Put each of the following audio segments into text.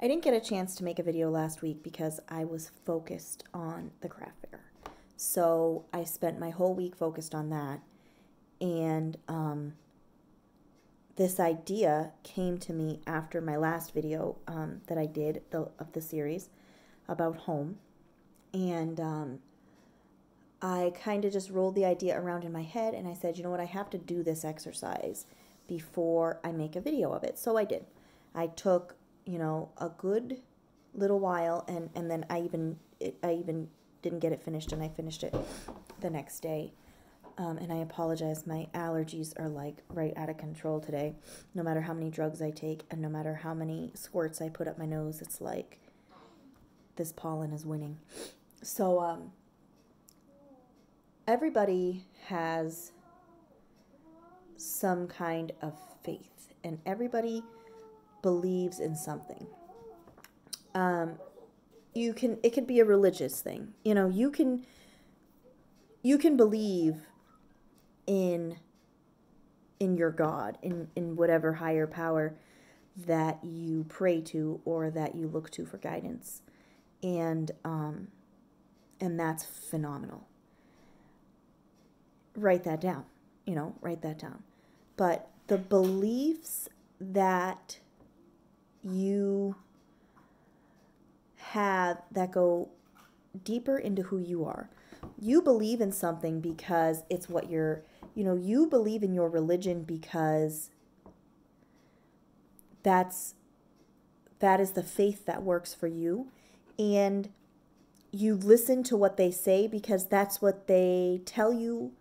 I didn't get a chance to make a video last week because I was focused on the craft fair. So I spent my whole week focused on that. And this idea came to me after my last video that I did of the series about home. And I kind of just rolled the idea around in my head and I said, you know what, I have to do this exercise before I make a video of it. So I did. I took, a good little while and then I even didn't get it finished, and I finished it the next day. And I apologize, my allergies are like right out of control today. No matter how many drugs I take and no matter how many squirts I put up my nose, it's like this pollen is winning. So everybody has some kind of faith and everybody believes in something. It could be a religious thing. You can believe in your God, in whatever higher power that you pray to or that you look to for guidance. And that's phenomenal. Write that down. Write that down. But the beliefs that you have that go deeper into who you are. You believe in something because it's what you believe in your religion because that is the faith that works for you. And you listen to what they say because that's what they tell you.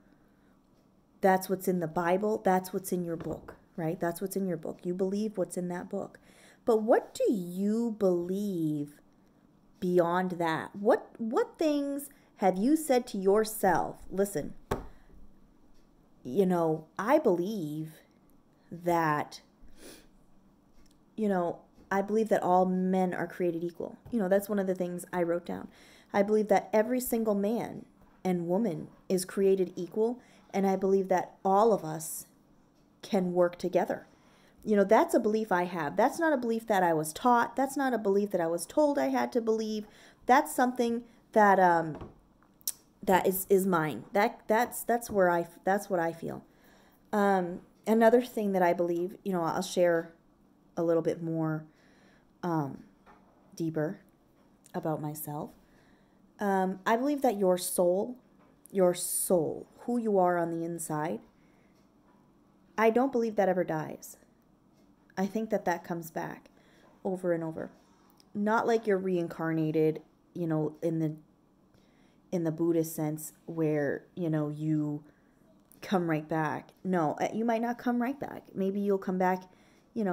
That's what's in the Bible. That's what's in your book, right? That's what's in your book. You believe what's in that book. But what do you believe beyond that? What things have you said to yourself? Listen, I believe that, I believe that all men are created equal. That's one of the things I wrote down. I believe that every single man and woman is created equal, and I believe that all of us can work together. That's a belief I have. That's not a belief that I was taught. That's not a belief that I was told I had to believe. That's something that that is mine. That's what I feel. Another thing that I believe, I'll share a little bit more deeper about myself. I believe that your soul, who you are on the inside, I don't believe that ever dies. I think that comes back over and over. Not like you're reincarnated, in the Buddhist sense where, you come right back. No, you might not come right back. Maybe you'll come back, in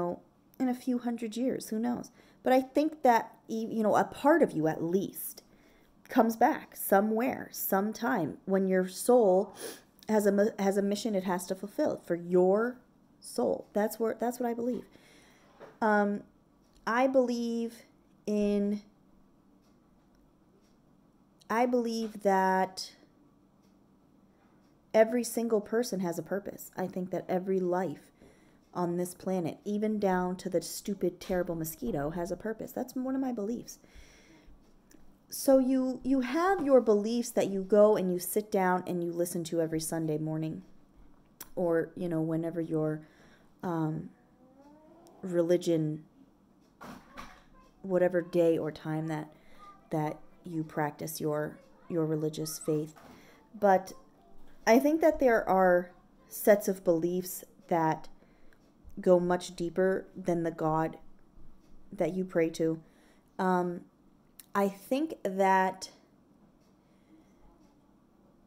a few hundred years. Who knows? But I think that, a part of you at least comes back somewhere, sometime, when your soul has a mission it has to fulfill for your soul. That's what I believe. I believe that every single person has a purpose. I think that every life on this planet, even down to the stupid, terrible mosquito, has a purpose. That's one of my beliefs. So you have your beliefs that you go and you sit down and you listen to every Sunday morning, or whenever your religion, whatever day or time that you practice your religious faith. But I think that there are sets of beliefs that go much deeper than the God that you pray to. I think that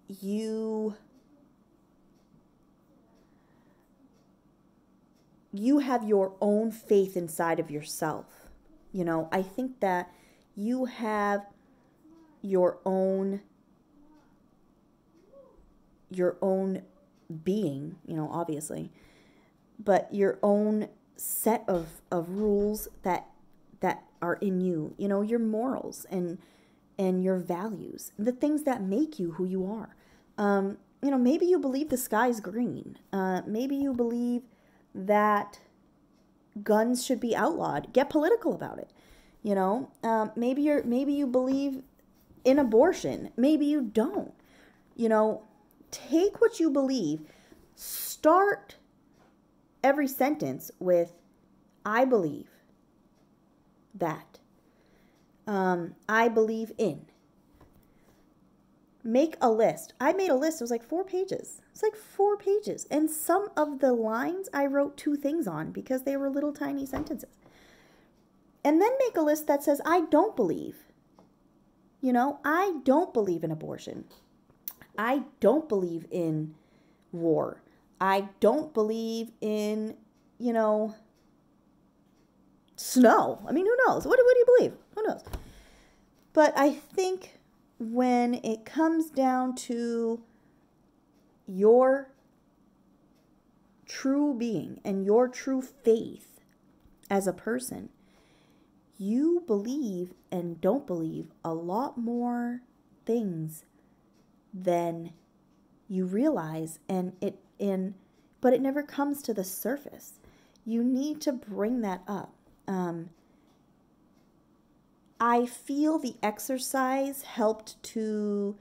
you have your own faith inside of yourself. I think that you have your own being, obviously, but your own set of rules that are in you, your morals and your values, the things that make you who you are. Maybe you believe the sky's green. Maybe you believe that guns should be outlawed. Get political about it. Maybe you believe in abortion. Maybe you don't. Take what you believe. Start every sentence with, I believe that. I believe in. Make a list. I made a list. It was like 4 pages. It's like 4 pages. And some of the lines I wrote 2 things on because they were little tiny sentences. And then make a list that says, I don't believe. I don't believe in abortion. I don't believe in war. I don't believe in, snow. I mean, who knows? What do you believe? Who knows? But I think when it comes down to your true being and your true faith as a person, you believe and don't believe a lot more things than you realize, but it never comes to the surface. You need to bring that up. I feel the exercise helped to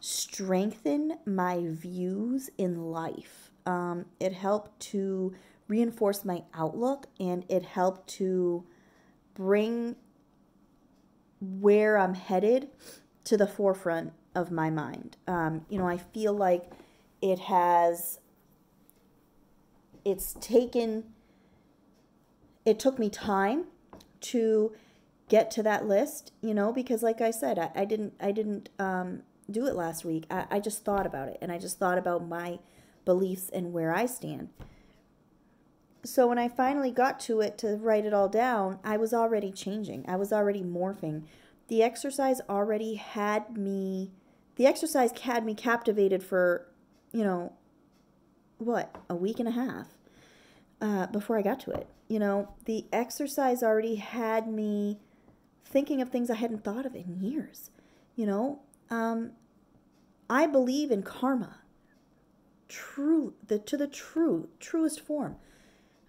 strengthen my views in life. It helped to reinforce my outlook, and it helped to bring where I'm headed to the forefront of my mind. I feel like it took me time to get to that list, because like I said, I didn't do it last week. I just thought about it, and I just thought about my beliefs and where I stand. So when I finally got to it to write it all down, I was already changing. I was already morphing. The exercise had me captivated for, a week and a half before I got to it. The exercise already had me thinking of things I hadn't thought of in years. I believe in karma, truest form.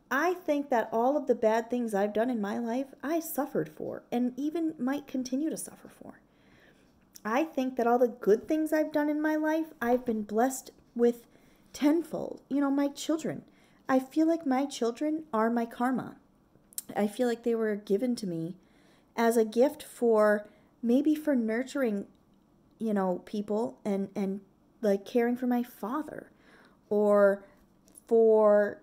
I think that all of the bad things I've done in my life, I suffered for, and even might continue to suffer for. I think that all the good things I've done in my life, I've been blessed with tenfold. My children. I feel like my children are my karma. I feel like they were given to me as a gift for nurturing, people and like caring for my father, or for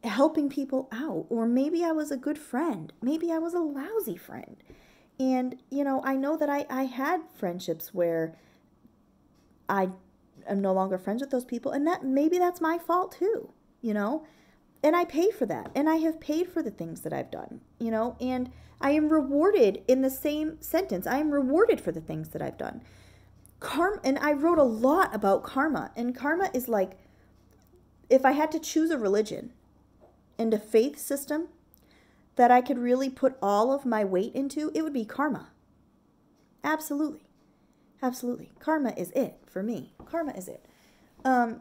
helping people out, or maybe I was a good friend. Maybe I was a lousy friend. And, I know that I had friendships where I am no longer friends with those people, and maybe that's my fault too, and I pay for that, and I have paid for the things that I've done, and I am rewarded in the same sentence. I am rewarded for the things that I've done. Karma, and I wrote a lot about karma, and karma is like, if I had to choose a religion and a faith system that I could really put all of my weight into, it would be karma. Absolutely. Absolutely. Karma is it for me. Karma is it. Other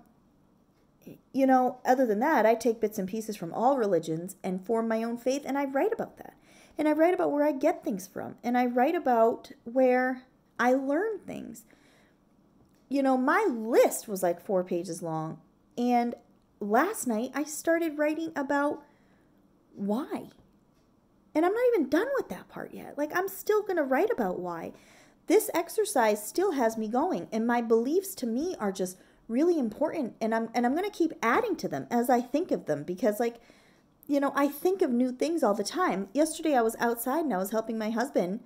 than that, I take bits and pieces from all religions and form my own faith, and I write about that. And I write about where I get things from, and I write about where I learn things. My list was like 4 pages long, and last night I started writing about why. And I'm not even done with that part yet. Like, I'm still going to write about why. This exercise still has me going, and my beliefs to me are just really important, and I'm going to keep adding to them as I think of them, because I think of new things all the time. Yesterday I was outside and I was helping my husband,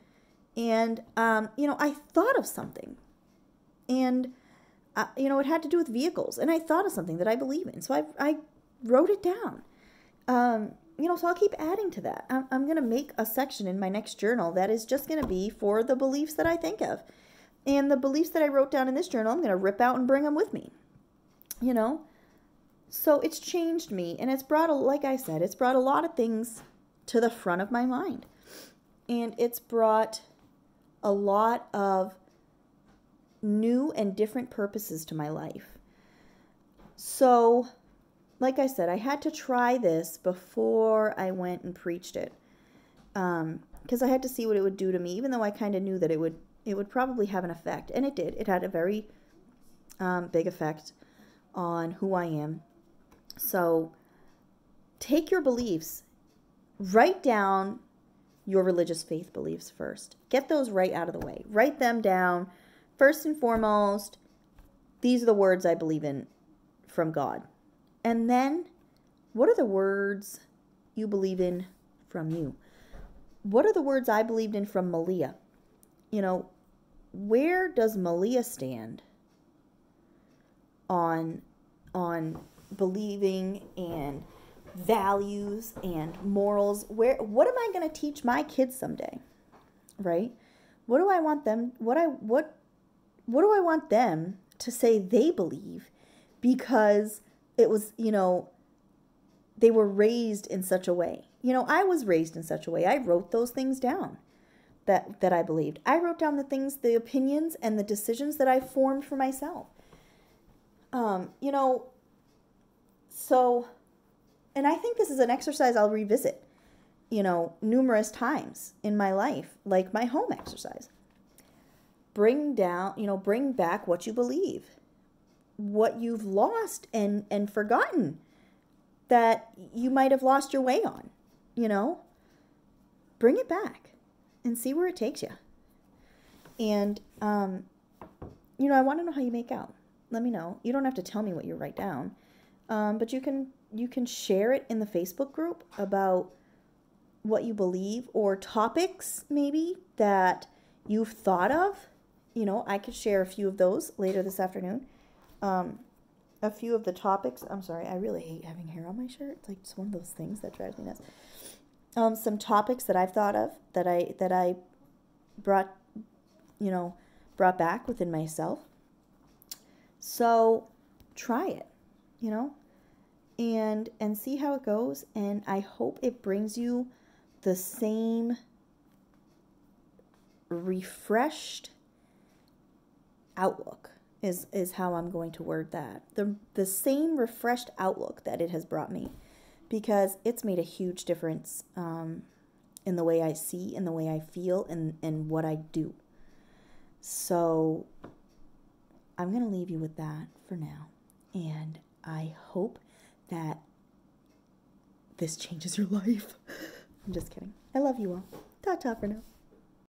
and I thought of something, and it had to do with vehicles, and I thought of something that I believe in, so I wrote it down. So I'll keep adding to that. I'm going to make a section in my next journal that is just going to be for the beliefs that I think of. And the beliefs that I wrote down in this journal, I'm going to rip out and bring them with me. So it's changed me, and it's brought, like I said, it's brought a lot of things to the front of my mind. And it's brought a lot of new and different purposes to my life. So, like I said, I had to try this before I went and preached it. because I had to see what it would do to me, even though I kind of knew that it would probably have an effect. And it did. It had a very big effect on who I am. So take your beliefs, write down your religious faith beliefs first. Get those right out of the way. Write them down. First and foremost, these are the words I believe in from God. And then, what are the words you believe in from you? What are the words I believed in from Malia? You know, where does Malia stand on believing and values and morals? What am I going to teach my kids someday? Right? What do I want them what do I want them to say they believe, because it was, they were raised in such a way. I was raised in such a way. I wrote those things down that I believed. I wrote down the opinions and the decisions that I formed for myself. So, and I think this is an exercise I'll revisit, numerous times in my life, like my home exercise. Bring back what you believe, what you've lost and forgotten that you might have lost your way on, bring it back and see where it takes you. And, I want to know how you make out. Let me know. You don't have to tell me what you write down. But you can share it in the Facebook group about what you believe, or topics maybe that you've thought of. I could share a few of those later this afternoon. A few of the topics. I'm sorry, I really hate having hair on my shirt. It's like just one of those things that drives me nuts. Some topics that I've thought of that I brought back within myself. So try it, and see how it goes. And I hope it brings you the same refreshed outlook is how I'm going to word that. The same refreshed outlook that it has brought me, because it's made a huge difference in the way I see, in the way I feel, and what I do. So I'm going to leave you with that for now. And I hope that this changes your life. I'm just kidding. I love you all. Ta-ta for now.